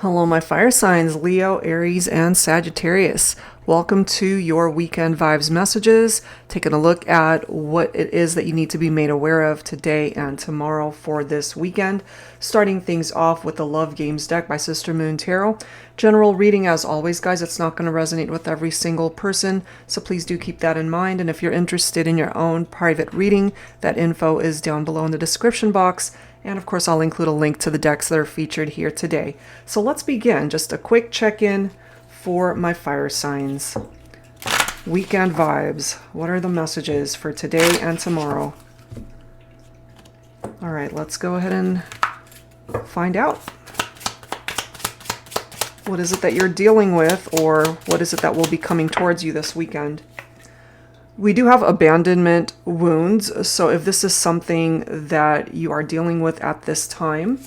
Hello, my fire signs, Leo, Aries, and Sagittarius. Welcome to your weekend vibes messages, taking a look at what it is that you need to be made aware of today and tomorrow for this weekend. Starting things off with the Love Games deck by Sister Moon Tarot. General reading, as always, guys, it's not going to resonate with every single person, so please do keep that in mind. And if you're interested in your own private reading, that info is down below in the description box. And of course, I'll include a link to the decks that are featured here today. So let's begin. Just a quick check-in for my fire signs. Weekend vibes. What are the messages for today and tomorrow? All right, let's go ahead and find out. What is it that you're dealing with, or what is it that will be coming towards you this weekend? We do have abandonment wounds, so if this is something that you are dealing with at this time,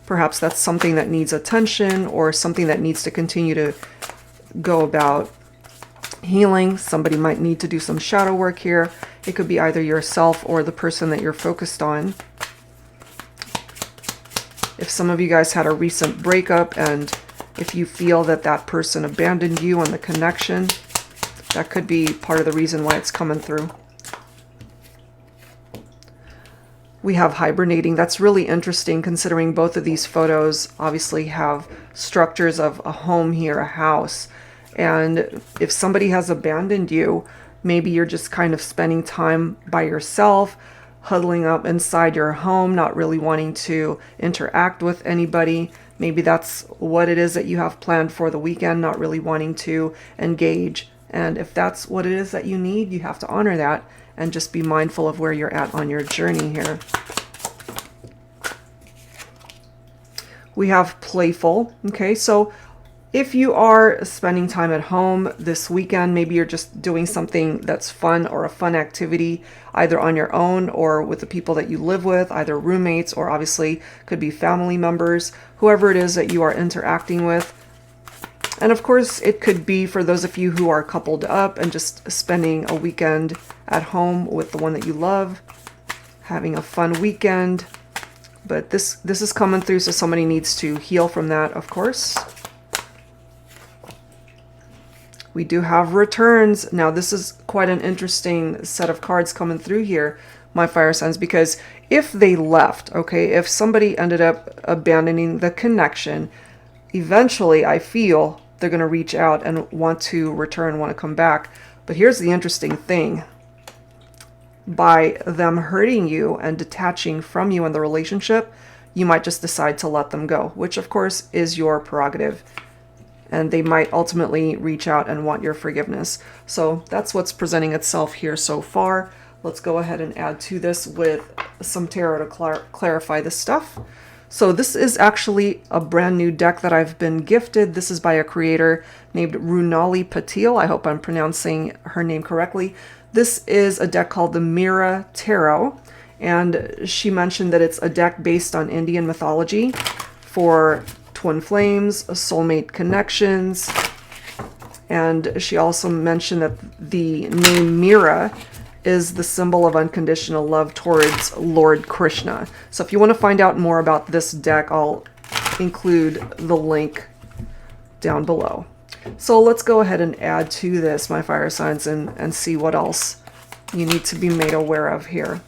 perhaps that's something that needs attention or something that needs to continue to go about healing. Somebody might need to do some shadow work here. It could be either yourself or the person that you're focused on. If some of you guys had a recent breakup and if you feel that that person abandoned you on the connection, that could be part of the reason why it's coming through. We have hibernating. That's really interesting considering both of these photos obviously have structures of a home here, a house. And if somebody has abandoned you, maybe you're just kind of spending time by yourself, huddling up inside your home, not really wanting to interact with anybody. Maybe that's what it is that you have planned for the weekend, not really wanting to engage. And if that's what it is that you need, you have to honor that and just be mindful of where you're at on your journey here. We have playful. Okay, so if you are spending time at home this weekend, maybe you're just doing something that's fun or a fun activity, either on your own or with the people that you live with, either roommates or obviously could be family members, whoever it is that you are interacting with. And of course, it could be for those of you who are coupled up and just spending a weekend at home with the one that you love, having a fun weekend. But this is coming through, so somebody needs to heal from that, of course. We do have returns. Now, this is quite an interesting set of cards coming through here, my fire signs, because if they left, okay, if somebody ended up abandoning the connection, eventually I feel they're going to reach out and want to return, want to come back. But here's the interesting thing. By them hurting you and detaching from you in the relationship, you might just decide to let them go, which of course is your prerogative. And they might ultimately reach out and want your forgiveness. So that's what's presenting itself here so far. Let's go ahead and add to this with some tarot to clarify this stuff. So this is actually a brand new deck that I've been gifted. This is by a creator named Runali Patil. I hope I'm pronouncing her name correctly. This is a deck called the Mira Tarot. And she mentioned that it's a deck based on Indian mythology for twin flames, soulmate connections. And she also mentioned that the name Mira is the symbol of unconditional love towards Lord Krishna. So if you want to find out more about this deck, I'll include the link down below. So let's go ahead and add to this, my fire signs, and see what else you need to be made aware of here.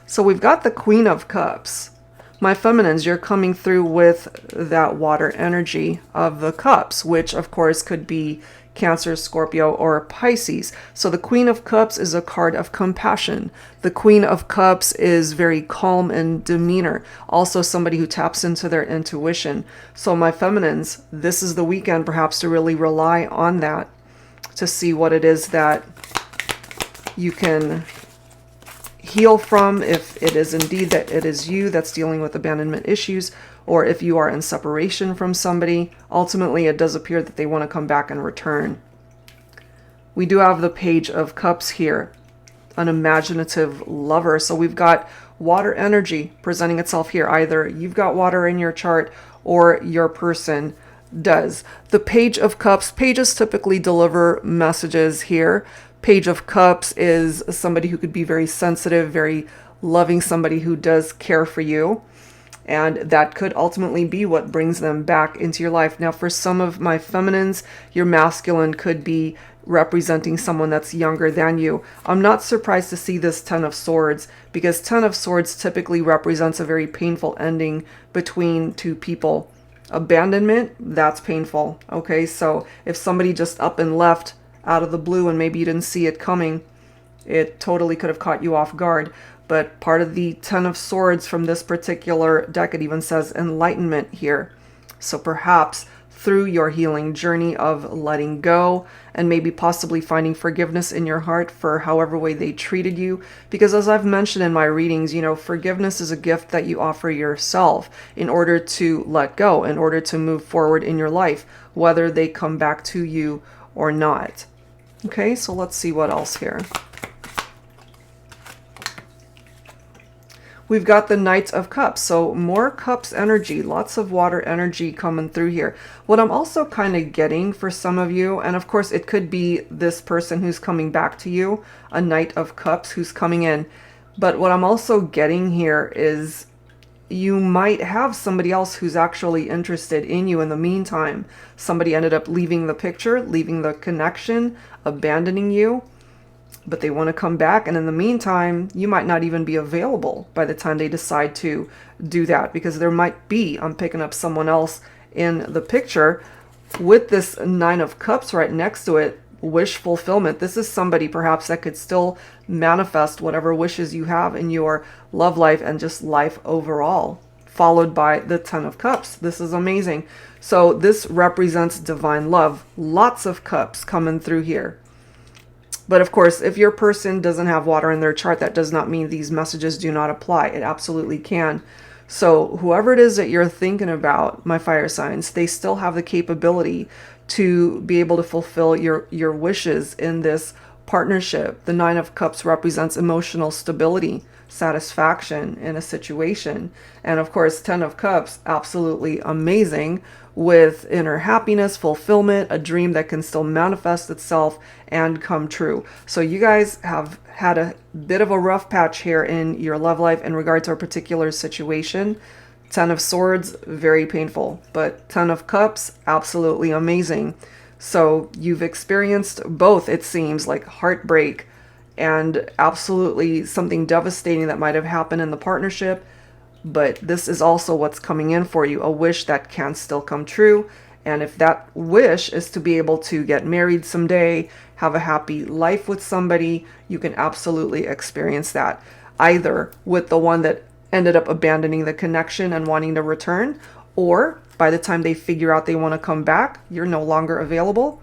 So we've got the Queen of Cups. My feminines, you're coming through with that water energy of the cups, which of course could be Cancer, Scorpio, or Pisces. So the Queen of Cups is a card of compassion. The Queen of Cups is very calm in demeanor. Also somebody who taps into their intuition. So my feminines, this is the weekend perhaps to really rely on that to see what it is that you can heal from, if it is indeed that it is you that's dealing with abandonment issues, or if you are in separation from somebody. Ultimately, it does appear that they want to come back and return. We do have the Page of Cups here, an imaginative lover. So we've got water energy presenting itself here. Either you've got water in your chart or your person does. The Page of Cups, pages typically deliver messages here. Page of Cups is somebody who could be very sensitive, very loving, somebody who does care for you. And that could ultimately be what brings them back into your life. Now, for some of my feminines, your masculine could be representing someone that's younger than you. I'm not surprised to see this Ten of Swords, because Ten of Swords typically represents a very painful ending between two people. Abandonment, that's painful. Okay, so if somebody just up and left out of the blue and maybe you didn't see it coming, it totally could have caught you off guard. But part of the Ten of Swords from this particular deck, it even says enlightenment here. So perhaps through your healing journey of letting go and maybe possibly finding forgiveness in your heart for however way they treated you. Because as I've mentioned in my readings, you know, forgiveness is a gift that you offer yourself in order to let go, in order to move forward in your life, whether they come back to you or not. Okay, so let's see what else here. We've got the Knight of Cups, so more cups energy, lots of water energy coming through here. What I'm also kind of getting for some of you, and of course it could be this person who's coming back to you, a Knight of Cups who's coming in, but what I'm also getting here is you might have somebody else who's actually interested in you in the meantime. Somebody ended up leaving the picture, leaving the connection, abandoning you, but they want to come back, and in the meantime you might not even be available by the time they decide to do that, because there might be, I'm picking up someone else in the picture with this Nine of Cups right next to it, wish fulfillment. This is somebody perhaps that could still manifest whatever wishes you have in your love life and just life overall, followed by the Ten of Cups. This is amazing. So this represents divine love. Lots of cups coming through here. But of course, if your person doesn't have water in their chart, that does not mean these messages do not apply. It absolutely can. So whoever it is that you're thinking about, my fire signs, they still have the capability to be able to fulfill your wishes in this partnership. The Nine of Cups represents emotional stability, satisfaction in a situation. And of course, Ten of Cups, absolutely amazing, with inner happiness, fulfillment, a dream that can still manifest itself and come true. So you guys have had a bit of a rough patch here in your love life in regard to a particular situation. Ten of Swords, very painful, but Ten of Cups, absolutely amazing. So you've experienced both, it seems, like heartbreak and absolutely something devastating that might have happened in the partnership. But this is also what's coming in for you, a wish that can still come true. And if that wish is to be able to get married someday, have a happy life with somebody, you can absolutely experience that. Either with the one that ended up abandoning the connection and wanting to return, or by the time they figure out they want to come back, you're no longer available.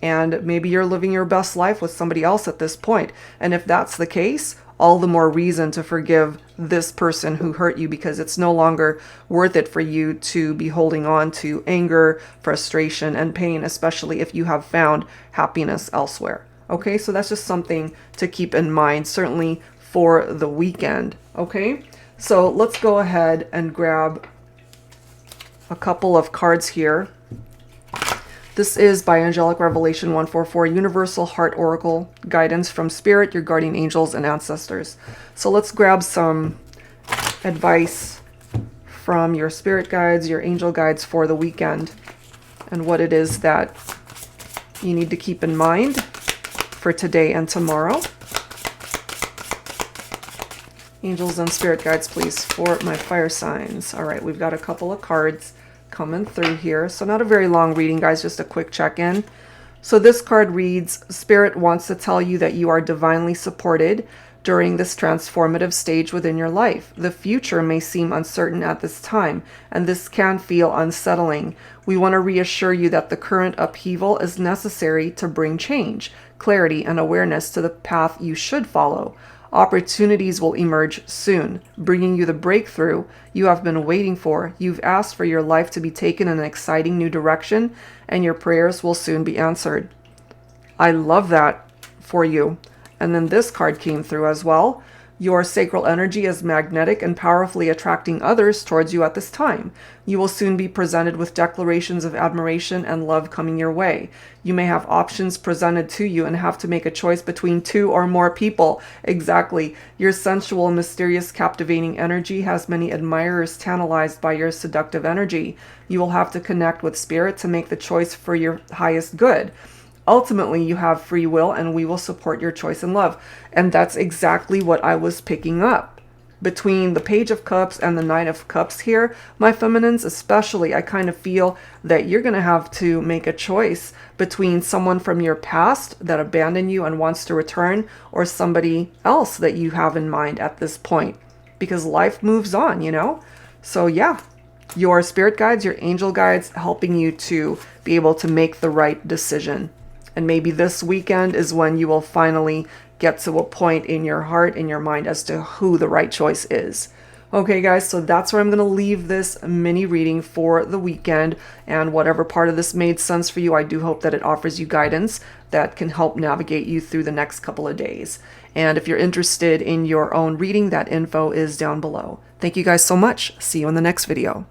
And maybe you're living your best life with somebody else at this point. And if that's the case, all the more reason to forgive this person who hurt you, because it's no longer worth it for you to be holding on to anger, frustration, and pain, especially if you have found happiness elsewhere. Okay, so that's just something to keep in mind, certainly for the weekend. Okay, so let's go ahead and grab a couple of cards here. This is by Angelic Revelation 144, Universal Heart Oracle, guidance from Spirit, your guardian angels, and ancestors. So let's grab some advice from your spirit guides, your angel guides for the weekend, and what it is that you need to keep in mind for today and tomorrow. Angels and spirit guides, please, for my fire signs. All right, we've got a couple of cards coming through here. So not a very long reading, guys, just a quick check-in. So this card reads, Spirit wants to tell you that you are divinely supported during this transformative stage within your life. The future may seem uncertain at this time, and this can feel unsettling. We want to reassure you that the current upheaval is necessary to bring change, clarity, and awareness to the path you should follow. Opportunities will emerge soon, bringing you the breakthrough you have been waiting for. You've asked for your life to be taken in an exciting new direction, and your prayers will soon be answered. I love that for you. And then this card came through as well. Your sacral energy is magnetic and powerfully attracting others towards you at this time. You will soon be presented with declarations of admiration and love coming your way. You may have options presented to you and have to make a choice between 2 or more people. Exactly. Your sensual, mysterious, captivating energy has many admirers tantalized by your seductive energy. You will have to connect with spirit to make the choice for your highest good. Ultimately, you have free will and we will support your choice in love. And that's exactly what I was picking up. Between the Page of Cups and the Knight of Cups here, my feminines especially, I kind of feel that you're going to have to make a choice between someone from your past that abandoned you and wants to return, or somebody else that you have in mind at this point. Because life moves on, you know? So yeah, your spirit guides, your angel guides helping you to be able to make the right decision. And maybe this weekend is when you will finally get to a point in your heart, in your mind, as to who the right choice is. Okay, guys, so that's where I'm going to leave this mini reading for the weekend. And whatever part of this made sense for you, I do hope that it offers you guidance that can help navigate you through the next couple of days. And if you're interested in your own reading, that info is down below. Thank you guys so much. See you in the next video.